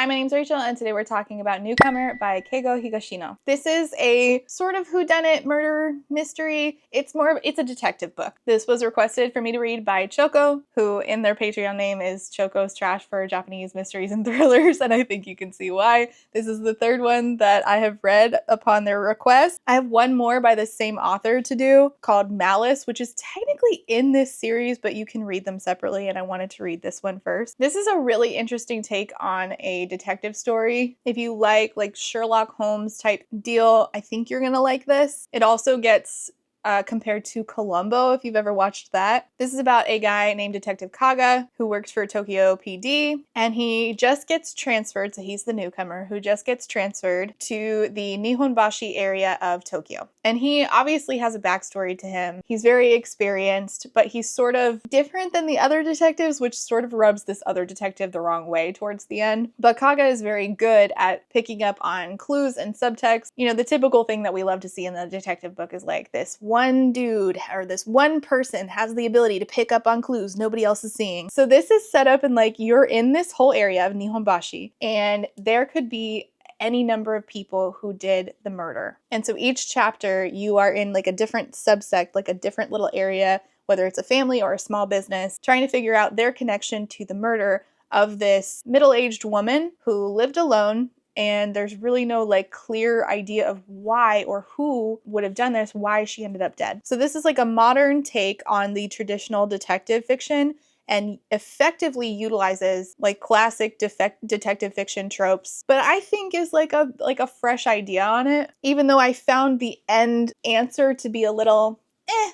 Hi, my name's Rachel, and today we're talking about Newcomer by Keigo Higashino. This is a sort of whodunit murder mystery. It's a detective book. This was requested for me to read by Choco, who in their Patreon name is Choco's Trash for Japanese Mysteries and Thrillers, and I think you can see why. This is the third one that I have read upon their request. I have one more by the same author to do called Malice, which is technically in this series, but you can read them separately, and I wanted to read this one first. This is a really interesting take on a detective story. If you like Sherlock Holmes type deal, I think you're gonna like this. It also gets compared to Colombo, if you've ever watched that. This is about a guy named Detective Kaga who works for Tokyo PD, and he just gets transferred, so he's the newcomer who just gets transferred to the Nihonbashi area of Tokyo. And he obviously has a backstory to him. He's very experienced, but he's sort of different than the other detectives, which sort of rubs this other detective the wrong way towards the end. But Kaga is very good at picking up on clues and subtext. You know, the typical thing that we love to see in the detective book is like this one dude or this one person has the ability to pick up on clues nobody else is seeing. So this is set up in you're in this whole area of Nihonbashi, and there could be any number of people who did the murder. And so each chapter you are in a different subsect, a different little area, whether it's a family or a small business, trying to figure out their connection to the murder of this middle-aged woman who lived alone. And there's really no clear idea of why or who would have done this, why she ended up dead. So this is a modern take on the traditional detective fiction and effectively utilizes classic detective fiction tropes, but I think is a fresh idea on it. Even though I found the end answer to be a little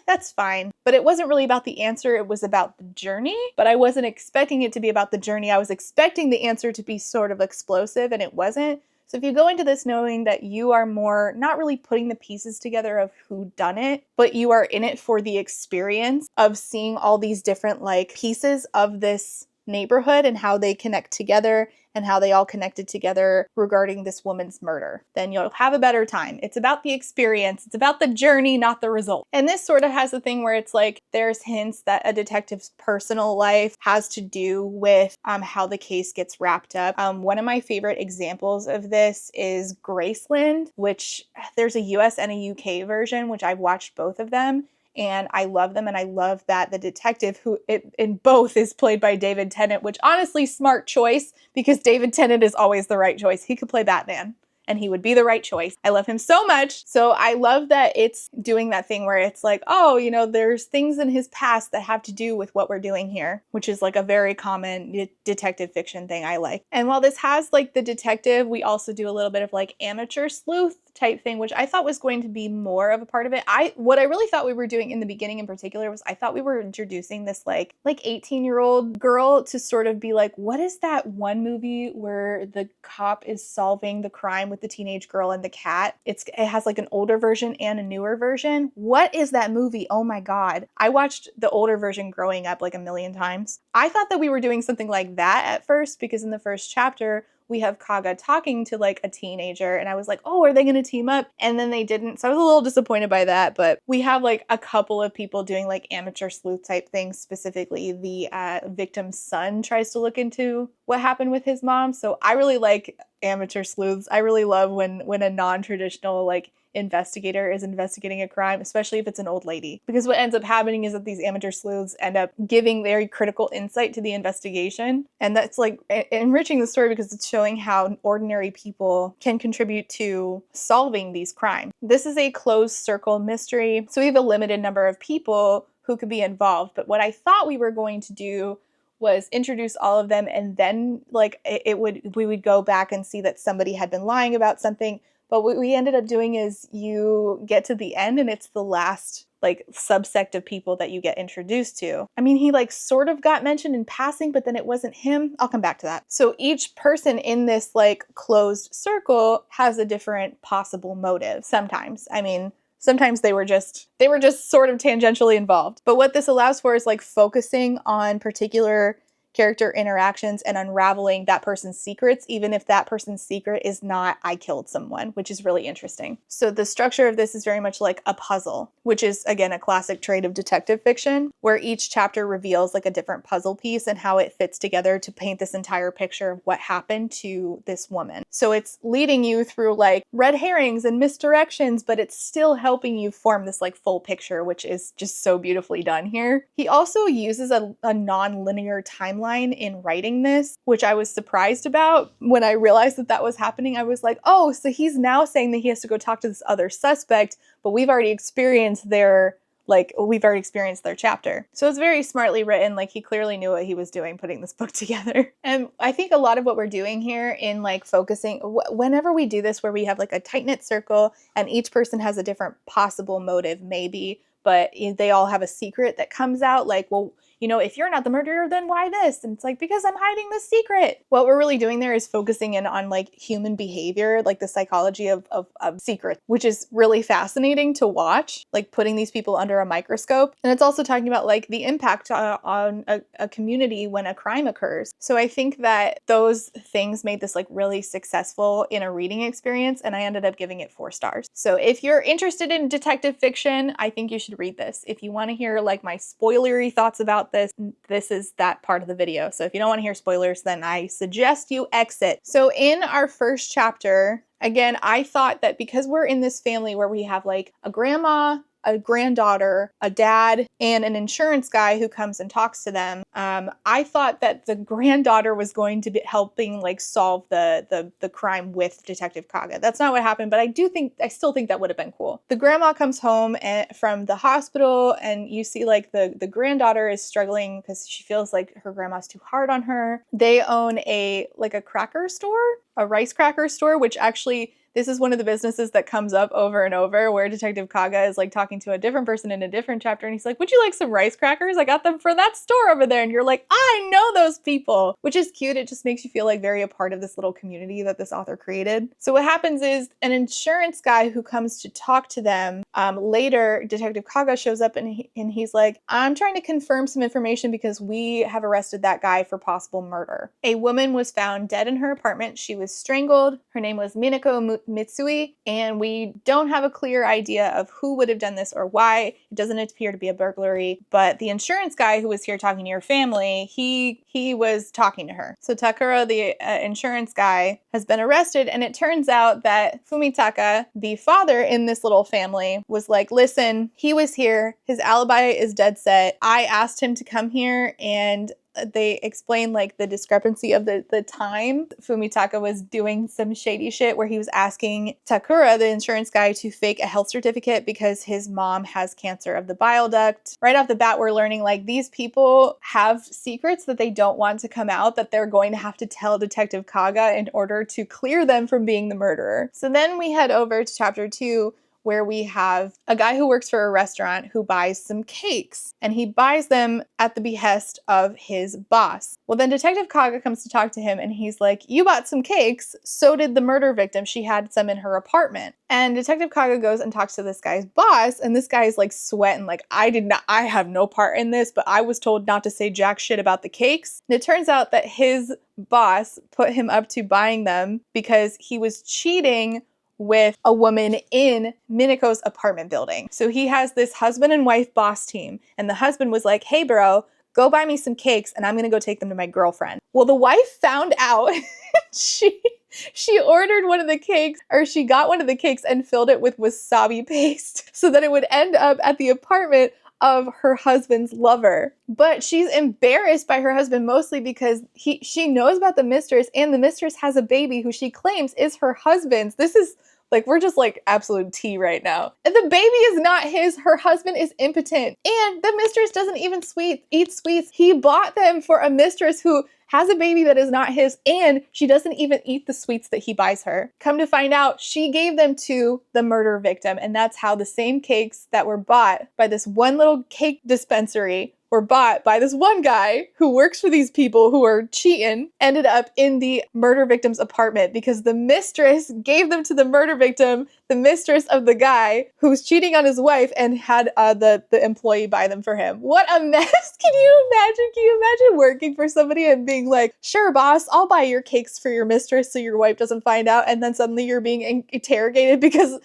that's fine. But it wasn't really about the answer, it was about the journey. But I wasn't expecting it to be about the journey. I was expecting the answer to be sort of explosive, and it wasn't. So if you go into this knowing that you are more not really putting the pieces together of who done it, but you are in it for the experience of seeing all these different pieces of this neighborhood and how they connect together and how they all connected together regarding this woman's murder, then you'll have a better time. It's about the experience. It's about the journey, not the result. And this sort of has the thing where it's there's hints that a detective's personal life has to do with how the case gets wrapped up. One of my favorite examples of this is Graceland, which there's a US and a UK version, which I've watched both of them. And I love them, and I love that the detective who in both is played by David Tennant, which honestly, smart choice, because David Tennant is always the right choice. He could play Batman, and he would be the right choice. I love him so much. So I love that it's doing that thing where it's there's things in his past that have to do with what we're doing here, which is a very common detective fiction thing I like. And while this has the detective, we also do a little bit of amateur sleuth type thing, which I thought was going to be more of a part of it. What I really thought we were doing in the beginning in particular was I thought we were introducing this 18-year-old girl to sort of be what is that one movie where the cop is solving the crime with the teenage girl and the cat? It has an older version and a newer version. What is that movie? Oh my God. I watched the older version growing up a million times. I thought that we were doing something like that at first, because in the first chapter, we have Kaga talking to a teenager, and I was oh, are they going to team up? And then they didn't. So I was a little disappointed by that, but we have a couple of people doing amateur sleuth type things. Specifically, the victim's son tries to look into what happened with his mom. So I really like amateur sleuths. I really love when a non-traditional investigator is investigating a crime, especially if it's an old lady. Because what ends up happening is that these amateur sleuths end up giving very critical insight to the investigation. And that's enriching the story because it's showing how ordinary people can contribute to solving these crimes. This is a closed circle mystery, so we have a limited number of people who could be involved. But what I thought we were going to do was introduce all of them, and then we would go back and see that somebody had been lying about something. But what we ended up doing is you get to the end and it's the last subsect of people that you get introduced to. I mean, he sort of got mentioned in passing, but then it wasn't him. I'll come back to that. So each person in this closed circle has a different possible motive sometimes. I mean, sometimes they were just sort of tangentially involved. But what this allows for is focusing on particular character interactions and unraveling that person's secrets, even if that person's secret is not, I killed someone, which is really interesting. So the structure of this is very much like a puzzle, which is, again, a classic trait of detective fiction, where each chapter reveals like a different puzzle piece and how it fits together to paint this entire picture of what happened to this woman. So it's leading you through like red herrings and misdirections, but it's still helping you form this like full picture, which is just so beautifully done here. He also uses a non-linear timeline in writing this, which I was surprised about. When I realized that that was happening, I was like, oh, so he's now saying that he has to go talk to this other suspect, but we've already experienced their chapter. So it's very smartly written. Like, he clearly knew what he was doing putting this book together. And I think a lot of what we're doing here in like focusing, whenever we do this where we have like a tight-knit circle and each person has a different possible motive maybe, but they all have a secret that comes out, like, well, you know, if you're not the murderer, then why this? And it's like, because I'm hiding the secret. What we're really doing there is focusing in on like human behavior, like the psychology of secrets, which is really fascinating to watch, like putting these people under a microscope. And it's also talking about like the impact on a community when a crime occurs. So I think that those things made this like really successful in a reading experience, and I ended up giving it 4 stars. So if you're interested in detective fiction, I think you should read this. If you want to hear like my spoilery thoughts about this is that part of the video. So if you don't want to hear spoilers, then I suggest you exit. So in our first chapter, again, I thought that because we're in this family where we have like a grandma, a granddaughter, a dad, and an insurance guy who comes and talks to them, I thought that the granddaughter was going to be helping like solve the crime with Detective Kaga. That's not what happened, but I still think that would have been cool. The grandma comes home from the hospital, and you see like the granddaughter is struggling because she feels like her grandma's too hard on her. They own a cracker store, a rice cracker store, which actually, this is one of the businesses that comes up over and over, where Detective Kaga is like talking to a different person in a different chapter, and he's like, would you like some rice crackers? I got them for that store over there. And you're like, I know those people, which is cute. It just makes you feel like very a part of this little community that this author created. So what happens is an insurance guy who comes to talk to them, later Detective Kaga shows up and he's like, I'm trying to confirm some information because we have arrested that guy for possible murder. A woman was found dead in her apartment. She was strangled. Her name was Minako Mitsui, and we don't have a clear idea of who would have done this or why. It doesn't appear to be a burglary, but the insurance guy who was here talking to your family, he was talking to her. So Takuro, the insurance guy, has been arrested, and it turns out that Fumitaka, the father in this little family, was like, listen, he was here, his alibi is dead set. I asked him to come here, and they explain like the discrepancy of the time. Fumitaka was doing some shady shit where he was asking Takura, the insurance guy, to fake a health certificate because his mom has cancer of the bile duct. Right off the bat, we're learning like these people have secrets that they don't want to come out, that they're going to have to tell Detective Kaga in order to clear them from being the murderer. So then we head over to chapter 2, where we have a guy who works for a restaurant who buys some cakes, and he buys them at the behest of his boss. Well, then Detective Kaga comes to talk to him, and he's like, you bought some cakes, so did the murder victim. She had some in her apartment. And Detective Kaga goes and talks to this guy's boss, and this guy is like sweating, like, I have no part in this, but I was told not to say jack shit about the cakes. And it turns out that his boss put him up to buying them because he was cheating with a woman in Minako's apartment building. So he has this husband and wife boss team, and the husband was like, hey bro, go buy me some cakes and I'm gonna go take them to my girlfriend. Well, the wife found out. She ordered one of the cakes, or she got one of the cakes and filled it with wasabi paste so that it would end up at the apartment of her husband's lover. But she's embarrassed by her husband mostly because she knows about the mistress, and the mistress has a baby who she claims is her husband's. This is like, we're just like absolute tea right now. And the baby is not his. Her husband is impotent. And the mistress doesn't even eat sweets. He bought them for a mistress who has a baby that is not his, and she doesn't even eat the sweets that he buys her. Come to find out, she gave them to the murder victim, and that's how the same cakes that were bought by this one little cake dispensary were bought by this one guy who works for these people who are cheating, ended up in the murder victim's apartment because the mistress gave them to the murder victim, the mistress of the guy who was cheating on his wife, and had the employee buy them for him. What a mess. Can you imagine? Can you imagine working for somebody and being like, sure, boss, I'll buy your cakes for your mistress so your wife doesn't find out, and then suddenly you're being interrogated because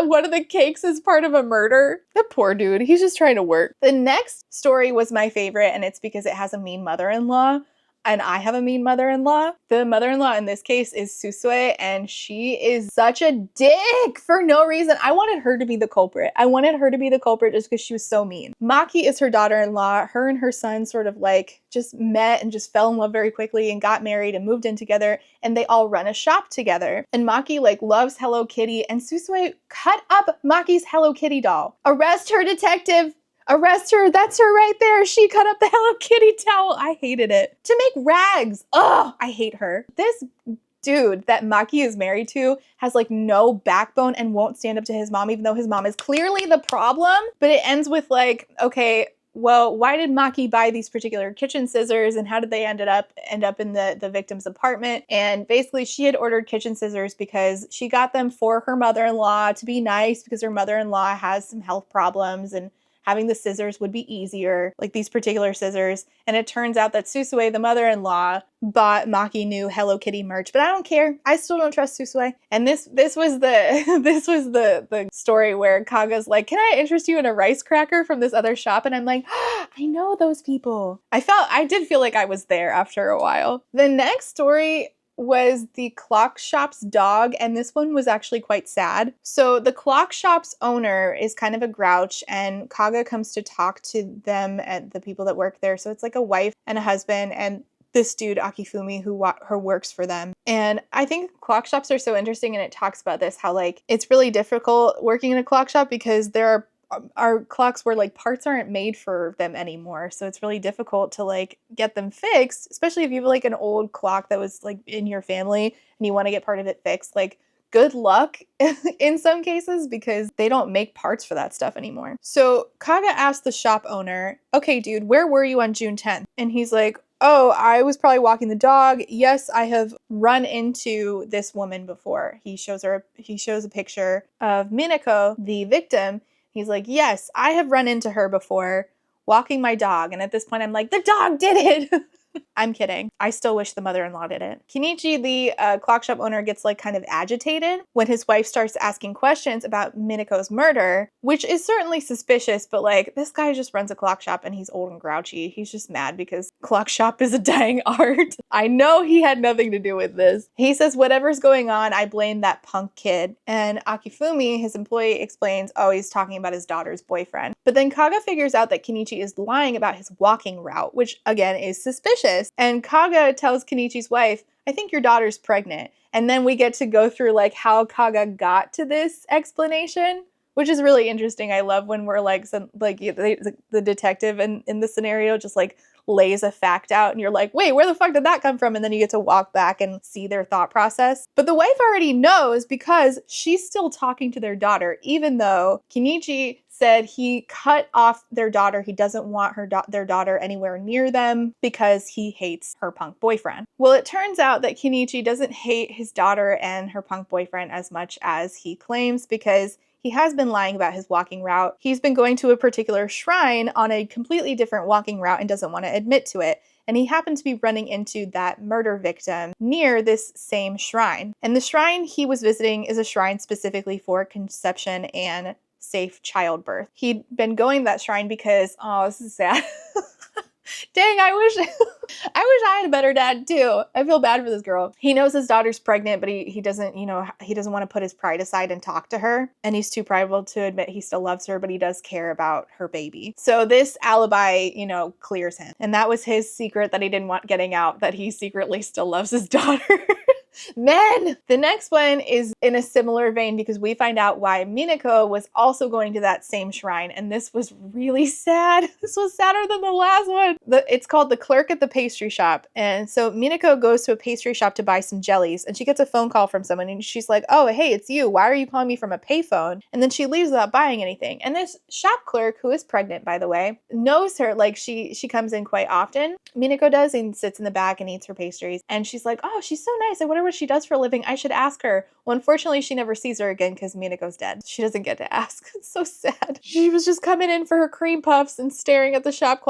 one of the cakes is part of a murder? The poor dude, he's just trying to work. The next story was my favorite, and it's because it has a mean mother-in-law. And I have a mean mother-in-law. The mother-in-law in this case is Susue, and she is such a dick for no reason. I wanted her to be the culprit. I wanted her to be the culprit just because she was so mean. Maki is her daughter-in-law. Her and her son sort of like just met and just fell in love very quickly and got married and moved in together, and they all run a shop together. And Maki like loves Hello Kitty, and Susue cut up Maki's Hello Kitty doll. Arrest her, detective! Arrest her, that's her right there. She cut up the Hello Kitty towel. I hated it. To make rags. Ugh, I hate her. This dude that Maki is married to has like no backbone and won't stand up to his mom, even though his mom is clearly the problem. But it ends with like, okay, well, why did Maki buy these particular kitchen scissors, and how did they end up in the victim's apartment? And basically she had ordered kitchen scissors because she got them for her mother-in-law to be nice because her mother-in-law has some health problems and having the scissors would be easier, like these particular scissors. And it turns out that Susue, the mother-in-law, bought Maki new Hello Kitty merch, but I don't care. I still don't trust Susue. And this was the story where Kaga's like, can I interest you in a rice cracker from this other shop? And I'm like, oh, I know those people. I did feel like I was there after a while. The next story was the clock shop's dog, and this one was actually quite sad. So the clock shop's owner is kind of a grouch, and Kaga comes to talk to them and the people that work there. So it's like a wife and a husband and this dude Akifumi who works for them. And I think clock shops are so interesting, and it talks about this, how like it's really difficult working in a clock shop because there are clocks where like parts aren't made for them anymore, so it's really difficult to like get them fixed, especially if you have like an old clock that was like in your family and you want to get part of it fixed. Like, good luck in some cases because they don't make parts for that stuff anymore. So Kaga asked the shop owner, okay dude, where were you on June 10th? And he's like, oh, I was probably walking the dog. Yes, I have run into this woman before. He shows a picture of Minako, the victim. He's like, yes, I have run into her before walking my dog. And at this point, I'm like, the dog did it. I'm kidding. I still wish the mother-in-law did it. Kenichi, the clock shop owner, gets like kind of agitated when his wife starts asking questions about Minako's murder, which is certainly suspicious, but like this guy just runs a clock shop and he's old and grouchy. He's just mad because clock shop is a dying art. I know he had nothing to do with this. He says, whatever's going on, I blame that punk kid. And Akifumi, his employee, explains, oh, he's talking about his daughter's boyfriend. But then Kaga figures out that Kenichi is lying about his walking route, which again is suspicious. And Kaga tells Kenichi's wife, I think your daughter's pregnant. And then we get to go through like how Kaga got to this explanation, which is really interesting. I love when we're like, the detective in the scenario just like lays a fact out and you're like, wait, where the fuck did that come from? And then you get to walk back and see their thought process. But the wife already knows because she's still talking to their daughter, even though Kenichi said he cut off their daughter. He doesn't want their daughter anywhere near them because he hates her punk boyfriend. Well, it turns out that Kenichi doesn't hate his daughter and her punk boyfriend as much as he claims because he has been lying about his walking route. He's been going to a particular shrine on a completely different walking route and doesn't want to admit to it. And he happened to be running into that murder victim near this same shrine. And the shrine he was visiting is a shrine specifically for conception and safe childbirth. He'd been going to that shrine because, oh, this is sad. Dang, I wish I had a better dad too. I feel bad for this girl. He knows his daughter's pregnant, but he doesn't want to put his pride aside and talk to her. And he's too prideful to admit he still loves her, but he does care about her baby. So this alibi, clears him. And that was his secret that he didn't want getting out, that he secretly still loves his daughter. Men! The next one is in a similar vein because we find out why Minako was also going to that same shrine, and this was really sad. This was sadder than the last one. It's called The Clerk at the Pastry Shop, and so Minako goes to a pastry shop to buy some jellies, and she gets a phone call from someone, and she's like, oh, hey, it's you. Why are you calling me from a payphone? And then she leaves without buying anything. And this shop clerk, who is pregnant, by the way, knows her. Like, she comes in quite often. Minako does, and sits in the back and eats her pastries. And she's like, oh, she's so nice. I wonder what she does for a living. I should ask her. Well, unfortunately, she never sees her again because Minako's dead. She doesn't get to ask. It's so sad. She was just coming in for her cream puffs and staring at the shop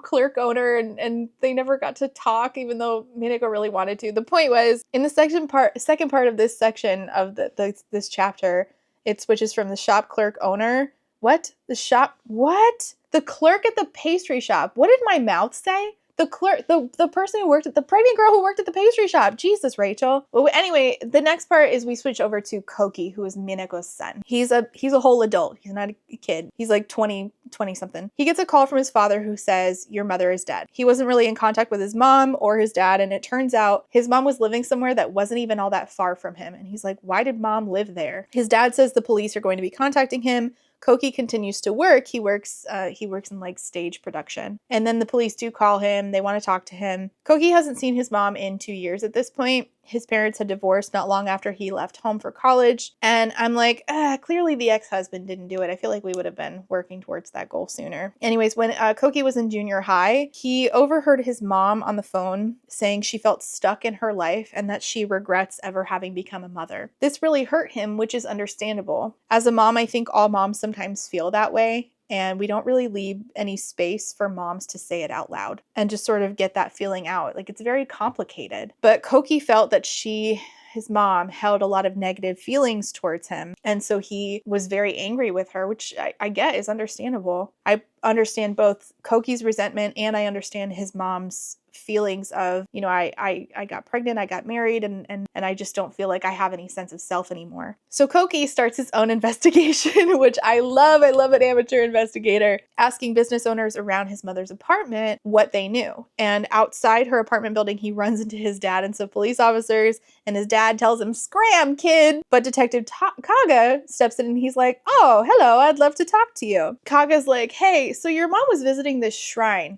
clerk owner, and they never got to talk, even though Minako really wanted to. The point was, in the second part of this section of this chapter, it switches from the shop clerk owner. What? The clerk at the pastry shop. What did my mouth say? The clerk, the person who worked at the pregnant girl who worked at the pastry shop. Jesus, Rachel. Well, anyway, the next part is we switch over to Koki, who is Minako's son. He's a whole adult. He's not a kid. He's like 20 something. He gets a call from his father who says, your mother is dead. He wasn't really in contact with his mom or his dad, and it turns out his mom was living somewhere that wasn't even all that far from him. And he's like, why did mom live there? His dad says the police are going to be contacting him. Koki continues to work. He works in like stage production. And then the police do call him. They want to talk to him. Koki hasn't seen his mom in 2 years at this point. His parents had divorced not long after he left home for college. And I'm like, clearly the ex-husband didn't do it. I feel like we would have been working towards that goal sooner. Anyways, when Koki was in junior high, he overheard his mom on the phone saying she felt stuck in her life and that she regrets ever having become a mother. This really hurt him, which is understandable. As a mom, I think all moms sometimes feel that way. And we don't really leave any space for moms to say it out loud and just sort of get that feeling out. Like, it's very complicated. But Koki felt that his mom held a lot of negative feelings towards him. And so he was very angry with her, which I get is understandable. I understand both Koki's resentment and I understand his mom's feelings of, I got pregnant, I got married, and I just don't feel like I have any sense of self anymore. So Koki starts his own investigation, which I love. I love an amateur investigator, asking business owners around his mother's apartment what they knew. And outside her apartment building, he runs into his dad and some police officers, and his dad tells him, scram, kid. But Detective Kaga steps in and he's like, oh, hello, I'd love to talk to you. Kaga's like, hey, so your mom was visiting this shrine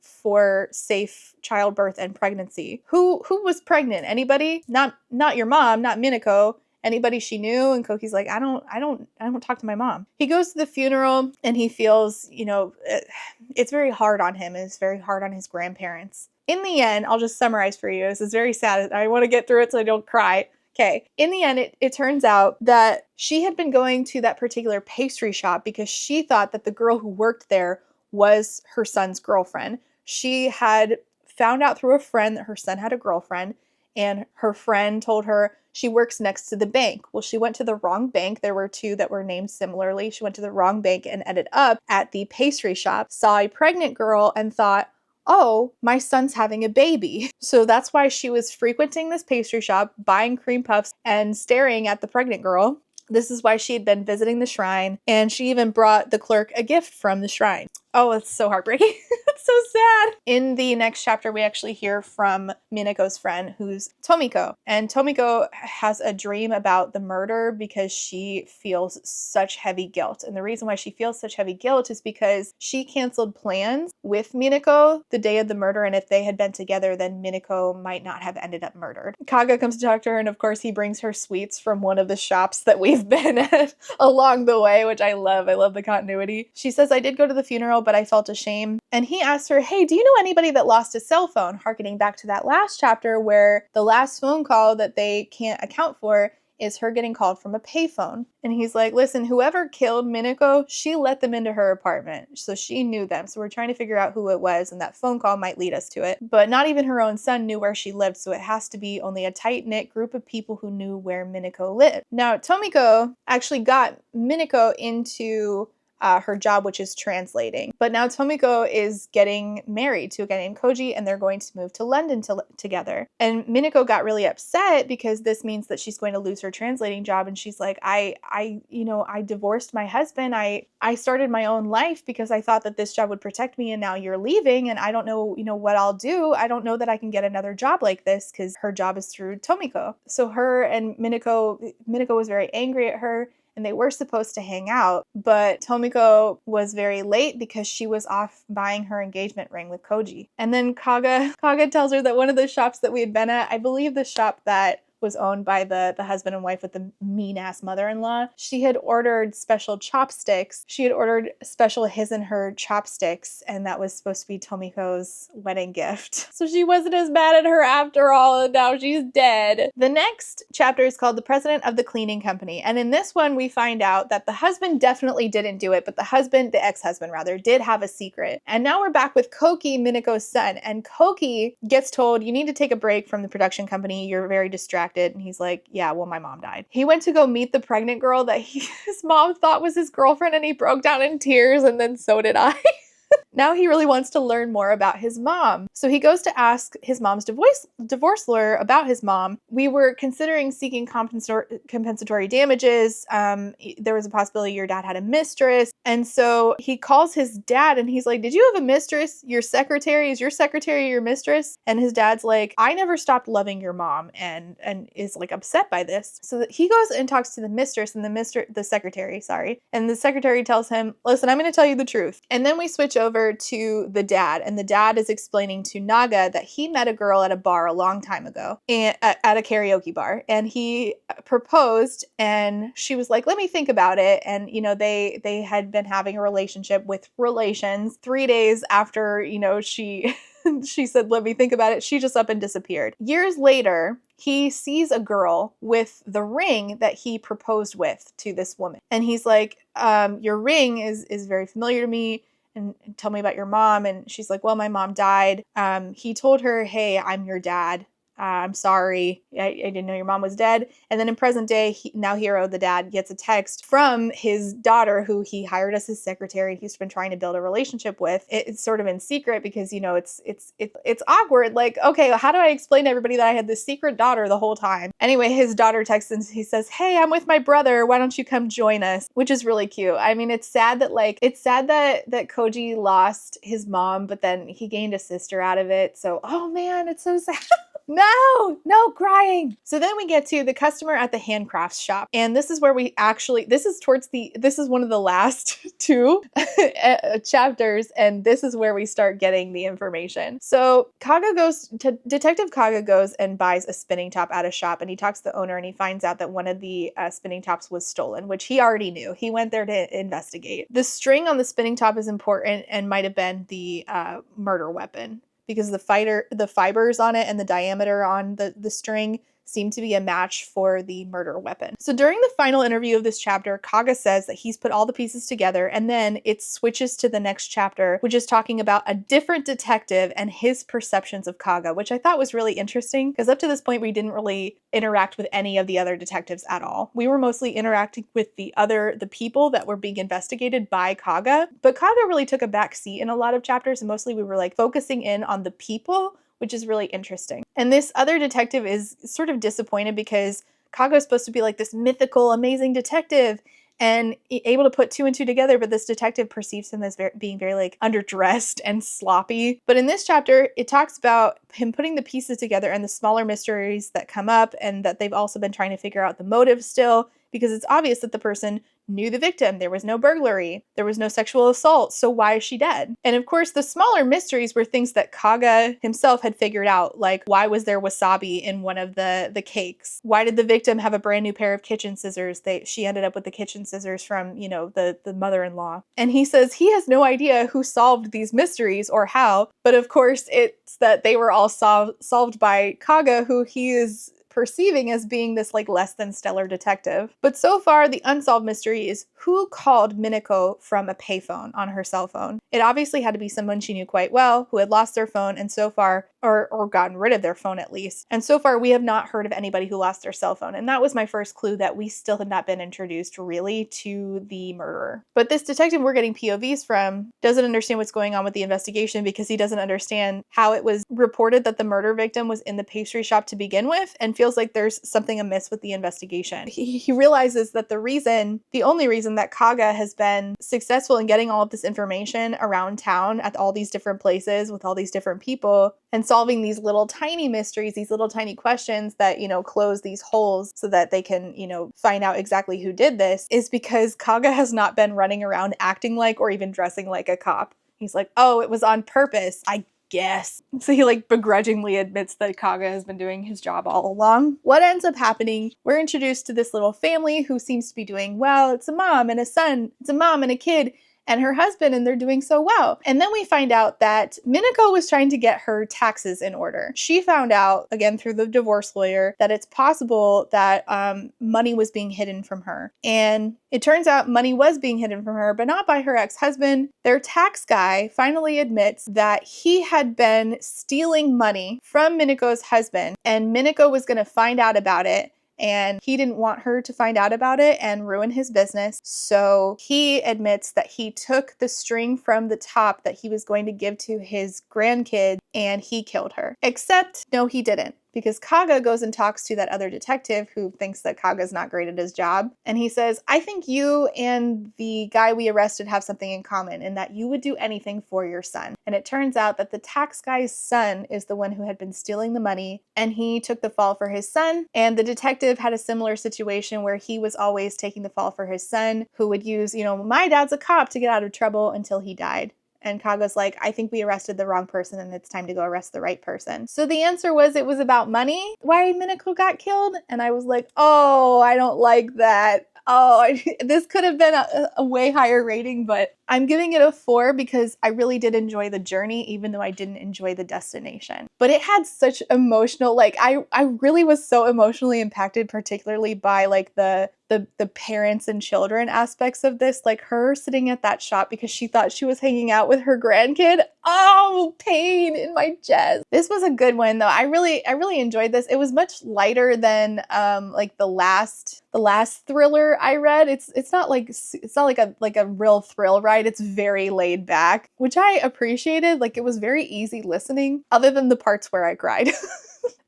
for safe childbirth and pregnancy. Who was pregnant? Anybody? Not your mom, not Minako. Anybody she knew? And Koki's like, I don't talk to my mom. He goes to the funeral and he feels, it's very hard on him. It's very hard on his grandparents. In the end, I'll just summarize for you. This is very sad. I want to get through it so I don't cry. Okay. In the end, it turns out that she had been going to that particular pastry shop because she thought that the girl who worked there was her son's girlfriend. She had found out through a friend that her son had a girlfriend, and her friend told her she works next to the bank. Well, she went to the wrong bank. There were two that were named similarly. She went to the wrong bank and ended up at the pastry shop, saw a pregnant girl and thought, oh, my son's having a baby. So that's why she was frequenting this pastry shop, buying cream puffs and staring at the pregnant girl. This is why she had been visiting the shrine, and she even brought the clerk a gift from the shrine. Oh, it's so heartbreaking. It's so sad. In the next chapter, we actually hear from Minako's friend, who's Tomiko. And Tomiko has a dream about the murder because she feels such heavy guilt. And the reason why she feels such heavy guilt is because she canceled plans with Minako the day of the murder. And if they had been together, then Minako might not have ended up murdered. Kaga comes to talk to her, and of course, he brings her sweets from one of the shops that we've been at along the way, which I love. I love the continuity. She says, I did go to the funeral, but I felt ashamed. And he asked her, hey, do you know anybody that lost a cell phone? Harkening back to that last chapter where the last phone call that they can't account for is her getting called from a payphone. And he's like, listen, whoever killed Minako, she let them into her apartment. So she knew them. So we're trying to figure out who it was, and that phone call might lead us to it. But not even her own son knew where she lived. So it has to be only a tight-knit group of people who knew where Minako lived. Now, Tomiko actually got Minako into her job, which is translating. But now Tomiko is getting married to a guy named Koji, and they're going to move to London together. And Minako got really upset because this means that she's going to lose her translating job. And she's like, I divorced my husband. I started my own life because I thought that this job would protect me, and now you're leaving, and I don't know, what I'll do. I don't know that I can get another job like this, because her job is through Tomiko. So her and Minako was very angry at her, and they were supposed to hang out, but Tomiko was very late because she was off buying her engagement ring with Koji. And then Kaga tells her that one of the shops that we had been at, I believe the shop that was owned by the husband and wife with the mean-ass mother-in-law, she had ordered special chopsticks. She had ordered special his and her chopsticks, and that was supposed to be Tomiko's wedding gift. So she wasn't as mad at her after all, and now she's dead. The next chapter is called The President of the Cleaning Company, and in this one we find out that the husband definitely didn't do it, but the ex-husband rather, did have a secret. And now we're back with Koki, Minako's son, and Koki gets told, you need to take a break from the production company, you're very distracted. And he's like, yeah, well, my mom died. He went to go meet the pregnant girl that his mom thought was his girlfriend, and he broke down in tears, and then so did I. Now he really wants to learn more about his mom. So he goes to ask his mom's divorce lawyer about his mom. We were considering seeking compensatory damages. There was a possibility your dad had a mistress. And so he calls his dad and he's like, did you have a mistress? Your secretary? Is your secretary your mistress? And his dad's like, I never stopped loving your mom, and is like upset by this. So that he goes and talks to the mistress and the secretary, and the secretary tells him, listen, I'm going to tell you the truth. And then we switch over to the dad, and the dad is explaining to Naga that he met a girl at a bar a long time ago, and at a karaoke bar, and he proposed, and she was like, let me think about it. And they had been having a relationship with relations. 3 days after she she said, let me think about it, she just up and disappeared. Years later, he sees a girl with the ring that he proposed with to this woman, and he's like, your ring is very familiar to me, and tell me about your mom. And she's like, well, my mom died. He told her, hey, I'm your dad. I'm sorry. I didn't know your mom was dead. And then in present day, now Hiro, the dad, gets a text from his daughter, who he hired as his secretary. He's been trying to build a relationship with. It's sort of in secret because, it's awkward. Like, okay, how do I explain to everybody that I had this secret daughter the whole time? Anyway, his daughter texts and he says, hey, I'm with my brother. Why don't you come join us? Which is really cute. I mean, it's sad that Koji lost his mom, but then he gained a sister out of it. So, oh man, it's so sad. No crying. So then we get to the customer at the handcrafts shop. And this is where this is one of the last two chapters. And this is where we start getting the information. So Detective Kaga goes and buys a spinning top at a shop, and he talks to the owner, and he finds out that one of the spinning tops was stolen, which he already knew. He went there to investigate. The string on the spinning top is important and might have been the murder weapon, because the fibers on it and the diameter on the string seem to be a match for the murder weapon. So during the final interview of this chapter, Kaga says that he's put all the pieces together, and then it switches to the next chapter, which is talking about a different detective and his perceptions of Kaga, which I thought was really interesting, because up to this point, we didn't really interact with any of the other detectives at all. We were mostly interacting with the people that were being investigated by Kaga, but Kaga really took a back seat in a lot of chapters, and mostly we were like focusing in on the people, which is really interesting. And this other detective is sort of disappointed because Kaga is supposed to be like this mythical, amazing detective and able to put two and two together, but this detective perceives him as being very like underdressed and sloppy. But in this chapter, it talks about him putting the pieces together and the smaller mysteries that come up, and that they've also been trying to figure out the motive still, because it's obvious that the person knew the victim. There was no burglary. There was no sexual assault. So why is she dead? And of course, the smaller mysteries were things that Kaga himself had figured out, like why was there wasabi in one of the cakes? Why did the victim have a brand new pair of kitchen scissors? She ended up with the kitchen scissors from, the mother-in-law. And he says he has no idea who solved these mysteries or how, but of course it's that they were all solved by Kaga, who he is perceiving as being this like less than stellar detective. But so far, the unsolved mystery is who called Minako from a payphone on her cell phone. It obviously had to be someone she knew quite well who had lost their phone, and so far, or gotten rid of their phone at least. And so far, we have not heard of anybody who lost their cell phone. And that was my first clue that we still had not been introduced really to the murderer. But this detective we're getting POVs from doesn't understand what's going on with the investigation because he doesn't understand how it was reported that the murder victim was in the pastry shop to begin with, and feels like there's something amiss with the investigation. He realizes that the only reason that Kaga has been successful in getting all of this information around town at all these different places with all these different people and solving these little tiny mysteries, these little tiny questions that, close these holes so that they can, find out exactly who did this, is because Kaga has not been running around acting like or even dressing like a cop. He's like, oh, it was on purpose, I guess. So he like begrudgingly admits that Kaga has been doing his job all along. What ends up happening, we're introduced to this little family who seems to be doing well. It's a mom and a son, it's a mom and a kid, and her husband, and they're doing so well. And then we find out that Minako was trying to get her taxes in order. She found out, again through the divorce lawyer, that it's possible that money was being hidden from her. And it turns out money was being hidden from her, but not by her ex-husband. Their tax guy finally admits that he had been stealing money from Minako's husband, and Minako was going to find out about it. And he didn't want her to find out about it and ruin his business. So he admits that he took the string from the top that he was going to give to his grandkid and he killed her. Except, no, he didn't. Because Kaga goes and talks to that other detective who thinks that Kaga's not great at his job. And he says, I think you and the guy we arrested have something in common, in that you would do anything for your son. And it turns out that the tax guy's son is the one who had been stealing the money, and he took the fall for his son. And the detective had a similar situation where he was always taking the fall for his son, who would use, my dad's a cop to get out of trouble until he died. And Kaga's like, I think we arrested the wrong person and it's time to go arrest the right person. So the answer was it was about money, why Minako got killed. And I was like, oh, I don't like that. This could have been a way higher rating, but I'm giving it a 4 because I really did enjoy the journey, even though I didn't enjoy the destination. But it had such emotional, I really was so emotionally impacted, particularly by the parents and children aspects of this, like her sitting at that shop because she thought she was hanging out with her grandkid. Oh, pain in my chest. This was a good one though. I really enjoyed this. It was much lighter than the last thriller I read. It's not like a real thrill ride. It's very laid back, which I appreciated. It was very easy listening, other than the parts where I cried.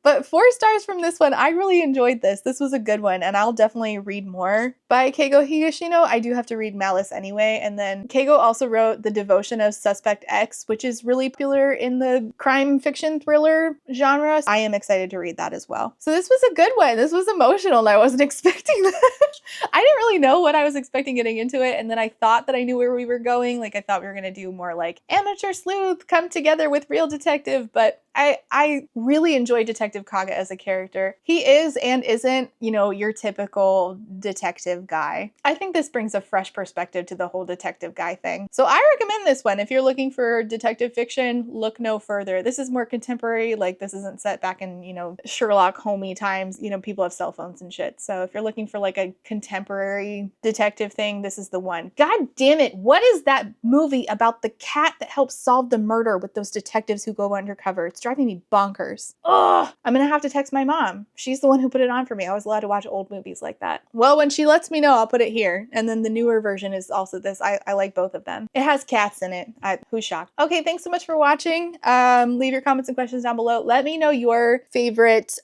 But 4 stars from this one. I really enjoyed this. This was a good one, and I'll definitely read more by Keigo Higashino. I do have to read Malice anyway. And then Keigo also wrote The Devotion of Suspect X, which is really popular in the crime fiction thriller genre. I am excited to read that as well. So this was a good one. This was emotional, and I wasn't expecting that. I didn't really know what I was expecting getting into it, and then I thought that I knew where we were going. I thought we were going to do more amateur sleuth come together with real detective, but I really enjoy Detective Kaga as a character. He is and isn't, your typical detective guy. I think this brings a fresh perspective to the whole detective guy thing. So I recommend this one. If you're looking for detective fiction, look no further. This is more contemporary. This isn't set back in, Sherlock Holmes times. People have cell phones and shit. So if you're looking for a contemporary detective thing, this is the one. God damn it. What is that movie about the cat that helps solve the murder with those detectives who go undercover? It's driving me bonkers. Ugh, I'm gonna have to text my mom. She's the one who put it on for me. I was allowed to watch old movies like that. Well, when she lets me know, I'll put it here. And then the newer version is also this. I like both of them. It has cats in it. Who's shocked? Okay, thanks so much for watching. Leave your comments and questions down below. Let me know your favorite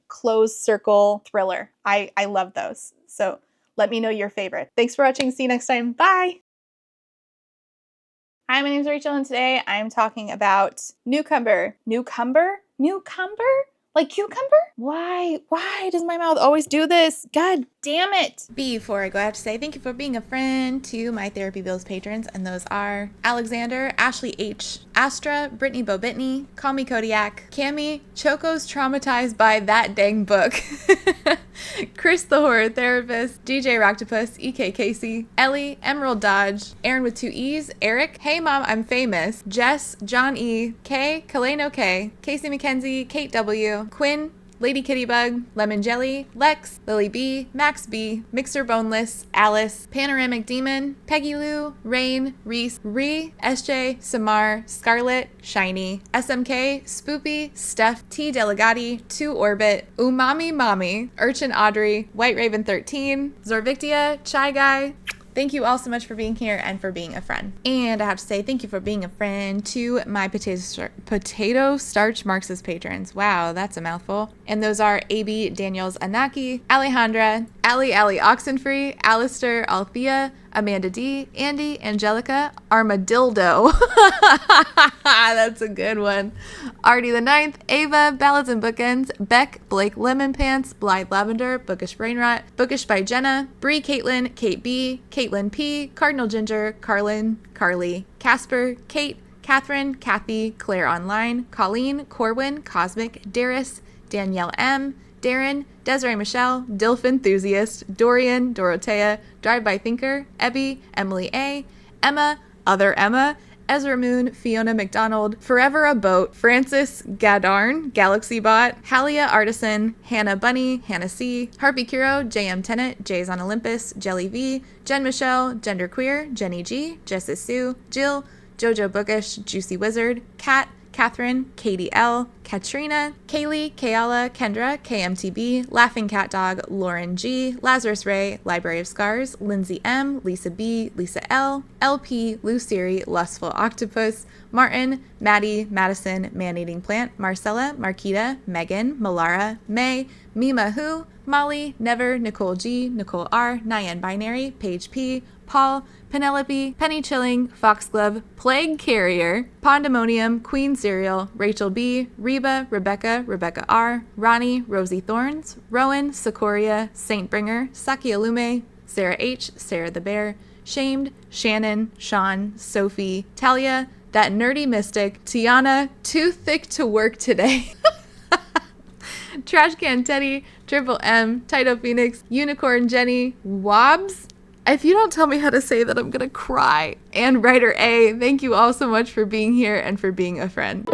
closed circle thriller. I love those. So let me know your favorite. Thanks for watching. See you next time. Bye. Hi, my name is Rachel, and today I'm talking about NEWCOMER. NEWCOMER? NEWCOMER? Like cucumber? Why does my mouth always do this? God damn it. Before I go, I have to say thank you for being a friend to my Therapy Bills patrons, and those are Alexander, Ashley H, Astra, Brittany Bobitney, Call Me Kodiak, Cami, Choco's traumatized by that dang book, Chris the Horror Therapist, DJ Rocktopus, EK Casey, Ellie, Emerald Dodge, Aaron with 2 E's, Eric, Hey Mom, I'm Famous, Jess, John E, K, Kaleno K, Casey McKenzie, Kate W, Quinn, Lady Kittybug, Lemon Jelly, Lex, Lily B, Max B, Mixer Boneless, Alice, Panoramic Demon, Peggy Lou, Rain, Reese, Ree, SJ, Samar, Scarlet, Shiny, SMK, Spoopy, Steph, T Delegati, 2 Orbit, Umami Mommy, Urchin Audrey, White Raven 13, Zorvictia, Chai Guy. Thank you all so much for being here and for being a friend. And I have to say thank you for being a friend to my potato starch Marxist patrons. Wow, that's a mouthful. And those are AB Daniels Anaki, Alejandra, Ali Oxenfree, Alistair, Althea, Amanda D, Andy, Angelica, Armadildo. That's a good one. Artie the Ninth, Ava, Ballads and Bookends, Beck, Blake Lemon Pants, Blythe Lavender, Bookish Brainrot, Bookish by Jenna, Bree Caitlin, Kate B, Caitlin P, Cardinal Ginger, Carlin, Carly, Casper, Kate, Catherine, Kathy, Claire Online, Colleen, Corwin, Cosmic, Darius, Danielle M, Darren, Desiree Michelle, Dilf Enthusiast, Dorian, Dorothea, Drive-By Thinker, Ebby, Emily A, Emma, Other Emma, Ezra Moon, Fiona McDonald, Forever a Boat, Francis Gadarn, Galaxy Bot, Halia Artisan, Hannah Bunny, Hannah C, Harpy Kuro, JM Tennant, Jays on Olympus, Jelly V, Jen Michelle, Genderqueer, Jenny G, Jessis Sue, Jill, Jojo Bookish, Juicy Wizard, Kat, Catherine, Katie L, Katrina, Kaylee, Kayala, Kendra, KMTB, Laughing Cat Dog, Lauren G, Lazarus Ray, Library of Scars, Lindsay M, Lisa B, Lisa L, LP, Luciri, Lustful Octopus, Martin, Maddie, Madison, Man-Eating Plant, Marcella, Marquita, Megan, Malara, May, Mima Who, Molly, Never, Nicole G, Nicole R, Nyan Binary, Paige P, Paul, Penelope, Penny Chilling, Foxglove, Plague Carrier, Pandemonium, Queen Cereal, Rachel B, Reba, Rebecca, Rebecca R, Ronnie, Rosie Thorns, Rowan, Socoria, Saintbringer, Saki Alume, Sarah H, Sarah the Bear, Shamed, Shannon, Sean, Sophie, Talia, That Nerdy Mystic, Tiana, Too Thick to Work Today, Trash Can Teddy, Triple M, Tito Phoenix, Unicorn Jenny, Wobbs. If you don't tell me how to say that, I'm gonna cry. And Writer A, thank you all so much for being here and for being a friend.